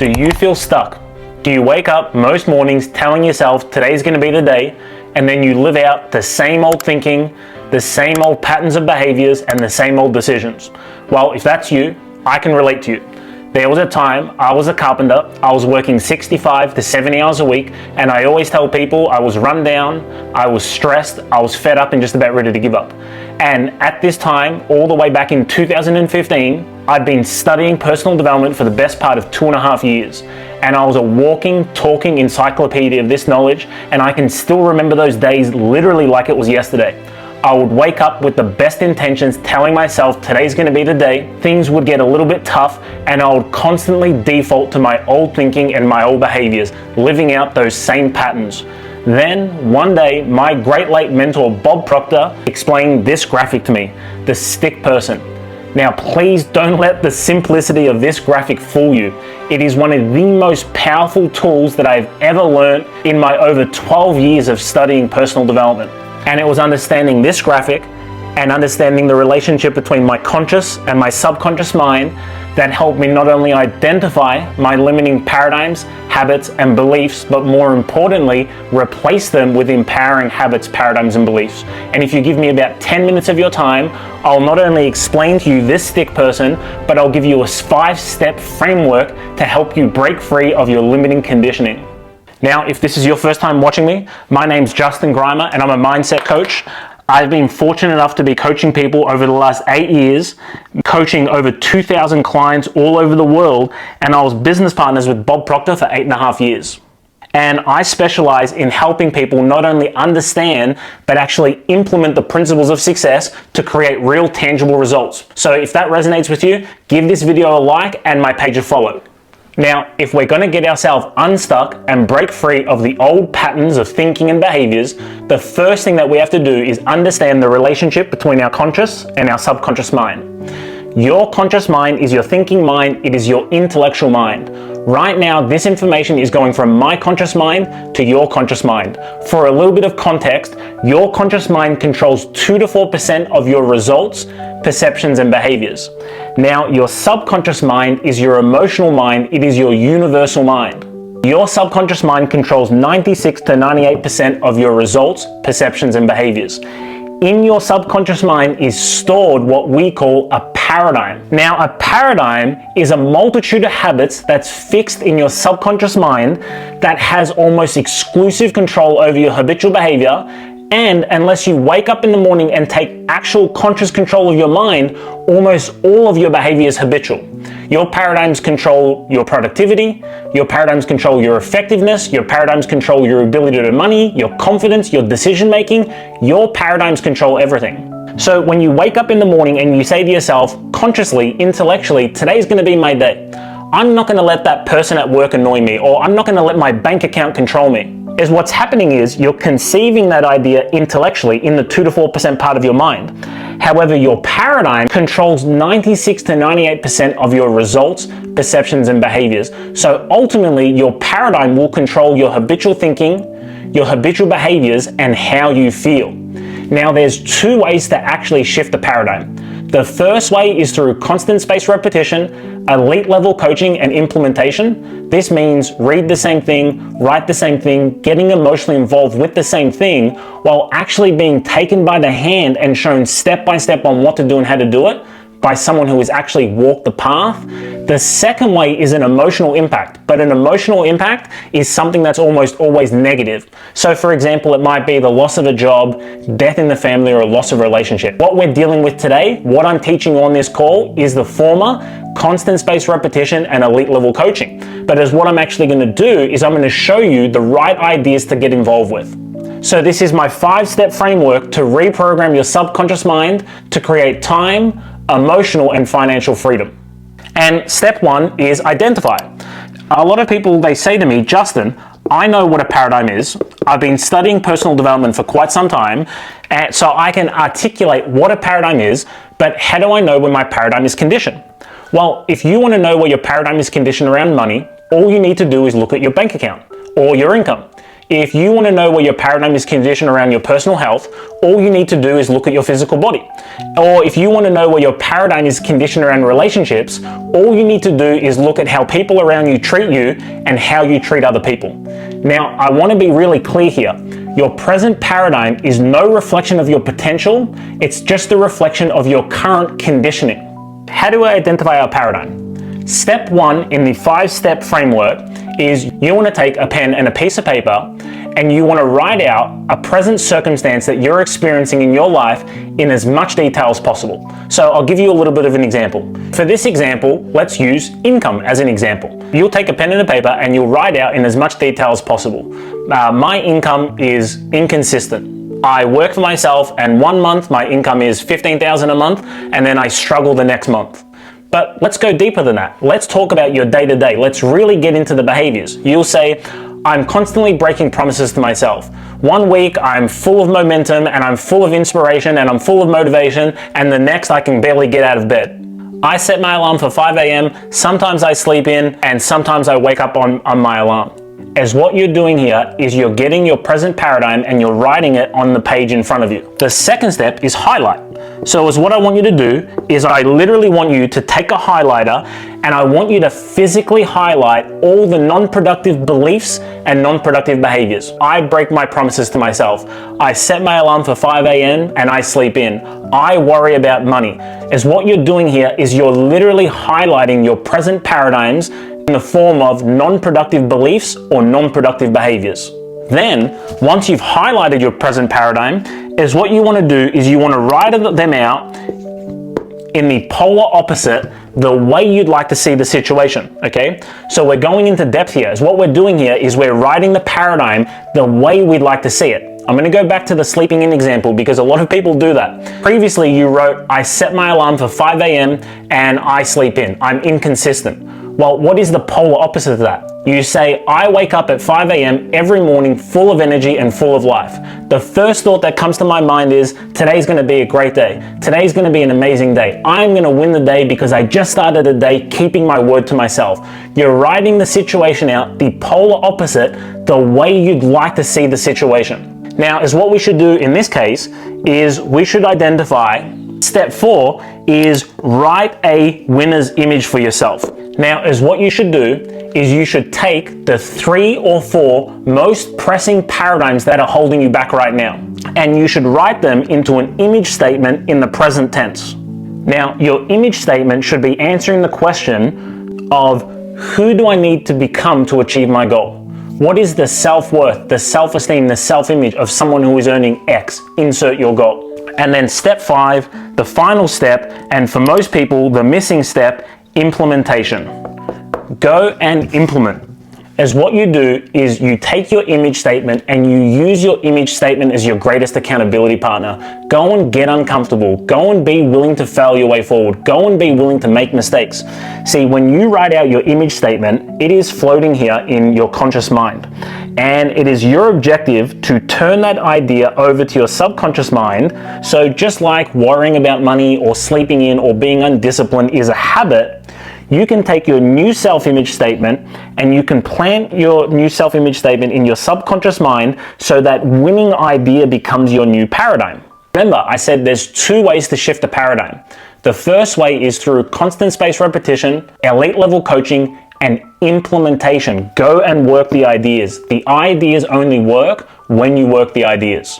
Do you feel stuck? Do you wake up most mornings telling yourself today's going to be the day, and then you live out the same old thinking, the same old patterns of behaviors, and the same old decisions? Well, if that's you, I can relate to you. There was a time I was a carpenter, I was working 65 to 70 hours a week, and I always tell people I was run down, I was stressed, I was fed up and just about ready to give up. And at this time, all the way back in 2015, I'd been studying personal development for the best part of 2.5 years. And I was a walking, talking encyclopedia of this knowledge, and I can still remember those days literally like it was yesterday. I would wake up with the best intentions, telling myself today's going to be the day. Things would get a little bit tough, and I would constantly default to my old thinking and my old behaviors, living out those same patterns. Then, one day, my great late mentor, Bob Proctor, explained this graphic to me, the stick person. Now, please don't let the simplicity of this graphic fool you. It is one of the most powerful tools that I've ever learned in my over 12 years of studying personal development. And it was understanding this graphic and understanding the relationship between my conscious and my subconscious mind that helped me not only identify my limiting paradigms, habits, and beliefs, but more importantly, replace them with empowering habits, paradigms, and beliefs. And if you give me about 10 minutes of your time, I'll not only explain to you this stick person, but I'll give you a 5-step framework to help you break free of your limiting conditioning. Now, if this is your first time watching me, my name's Justin Grimer and I'm a mindset coach. I've been fortunate enough to be coaching people over the last 8 years, coaching over 2,000 clients all over the world, and I was business partners with Bob Proctor for 8.5 years. And I specialize in helping people not only understand, but actually implement the principles of success to create real tangible results. So if that resonates with you, give this video a like and my page a follow. Now, if we're going to get ourselves unstuck and break free of the old patterns of thinking and behaviors, the first thing that we have to do is understand the relationship between our conscious and our subconscious mind. Your conscious mind is your thinking mind, it is your intellectual mind. Right now, this information is going from my conscious mind to your conscious mind. For a little bit of context, your conscious mind controls 2 to 4% of your results, perceptions, and behaviors. Now, your subconscious mind is your emotional mind, it is your universal mind. Your subconscious mind controls 96 to 98% of your results, perceptions, and behaviors. In your subconscious mind is stored what we call a paradigm. Now, a paradigm is a multitude of habits that's fixed in your subconscious mind that has almost exclusive control over your habitual behavior. And unless you wake up in the morning and take actual conscious control of your mind, almost all of your behavior is habitual. Your paradigms control your productivity, your paradigms control your effectiveness, your paradigms control your ability to earn money, your confidence, your decision making. Your paradigms control everything. So when you wake up in the morning and you say to yourself, consciously, intellectually, today's going to be my day. I'm not going to let that person at work annoy me, or I'm not going to let my bank account control me. Is what's happening is you're conceiving that idea intellectually in the 2 to 4% part of your mind. However, your paradigm controls 96 to 98% of your results, perceptions, and behaviors. So ultimately, your paradigm will control your habitual thinking, your habitual behaviors, and how you feel. Now, there's 2 ways to actually shift the paradigm. The first way is through constant spaced repetition, elite level coaching and implementation. This means read the same thing, write the same thing, getting emotionally involved with the same thing, while actually being taken by the hand and shown step by step on what to do and how to do it by someone who has actually walked the path. The second way is an emotional impact, but an emotional impact is something that's almost always negative. So for example, it might be the loss of a job, death in the family, or a loss of a relationship. What we're dealing with today, what I'm teaching on this call, is the former, constant spaced repetition and elite level coaching. But as what I'm actually going to do is I'm going to show you the right ideas to get involved with. So this is my 5-step framework to reprogram your subconscious mind to create time, emotional, and financial freedom. And step 1 is identify. A lot of people, they say to me, Justin, I know what a paradigm is. I've been studying personal development for quite some time, and so I can articulate what a paradigm is, but how do I know when my paradigm is conditioned? Well, if you want to know where your paradigm is conditioned around money, all you need to do is look at your bank account or your income. If you want to know where your paradigm is conditioned around your personal health, all you need to do is look at your physical body. Or if you want to know where your paradigm is conditioned around relationships, all you need to do is look at how people around you treat you and how you treat other people. Now, I want to be really clear here. Your present paradigm is no reflection of your potential. It's just a reflection of your current conditioning. How do I identify our paradigm? Step 1 in the 5-step framework is you want to take a pen and a piece of paper and you want to write out a present circumstance that you're experiencing in your life in as much detail as possible. So I'll give you a little bit of an example. For this example, let's use income as an example. You'll take a pen and a paper and you'll write out in as much detail as possible. My income is inconsistent. I work for myself and 1 month my income is $15,000 a month and then I struggle the next month. But let's go deeper than that. Let's talk about your day-to-day. Let's really get into the behaviors. You'll say, I'm constantly breaking promises to myself. 1 week, I'm full of momentum and I'm full of inspiration and I'm full of motivation, and the next I can barely get out of bed. I set my alarm for 5 a.m. Sometimes I sleep in and sometimes I wake up on my alarm. As what you're doing here is you're getting your present paradigm and you're writing it on the page in front of you. The second step is highlight. So what I want you to do is I literally want you to take a highlighter and I want you to physically highlight all the non-productive beliefs and non-productive behaviors. I break my promises to myself. I set my alarm for 5 a.m. and I sleep in. I worry about money. As what you're doing here is you're literally highlighting your present paradigms in the form of non-productive beliefs or non-productive behaviors. Then, once you've highlighted your present paradigm, is what you want to do is you want to write them out in the polar opposite, the way you'd like to see the situation, okay? So we're going into depth here. As what we're doing here is we're writing the paradigm the way we'd like to see it. I'm going to go back to the sleeping in example because a lot of people do that. Previously, you wrote, I set my alarm for 5 a.m. and I sleep in. I'm inconsistent. Well, what is the polar opposite of that? You say, I wake up at 5 a.m. every morning full of energy and full of life. The first thought that comes to my mind is, today's going to be a great day. Today's going to be an amazing day. I'm going to win the day because I just started the day keeping my word to myself. You're writing the situation out, the polar opposite, the way you'd like to see the situation. Now, is what we should do in this case is we should identify, step 4 is write a winner's image for yourself. Now, is what you should do is you should take the 3 or 4 most pressing paradigms that are holding you back right now, and you should write them into an image statement in the present tense. Now, your image statement should be answering the question of who do I need to become to achieve my goal? What is the self-worth, the self-esteem, the self-image of someone who is earning X? Insert your goal. And then step 5, the final step, and for most people, the missing step, implementation. Go and implement. As what you do is you take your image statement and you use your image statement as your greatest accountability partner. Go and get uncomfortable. Go and be willing to fail your way forward. Go and be willing to make mistakes. See, when you write out your image statement, it is floating here in your conscious mind. And it is your objective to turn that idea over to your subconscious mind. So just like worrying about money or sleeping in or being undisciplined is a habit, you can take your new self-image statement and you can plant your new self-image statement in your subconscious mind so that winning idea becomes your new paradigm. Remember, I said there's 2 ways to shift a paradigm. The first way is through constant spaced repetition, elite level coaching, and implementation. Go and work the ideas. The ideas only work when you work the ideas.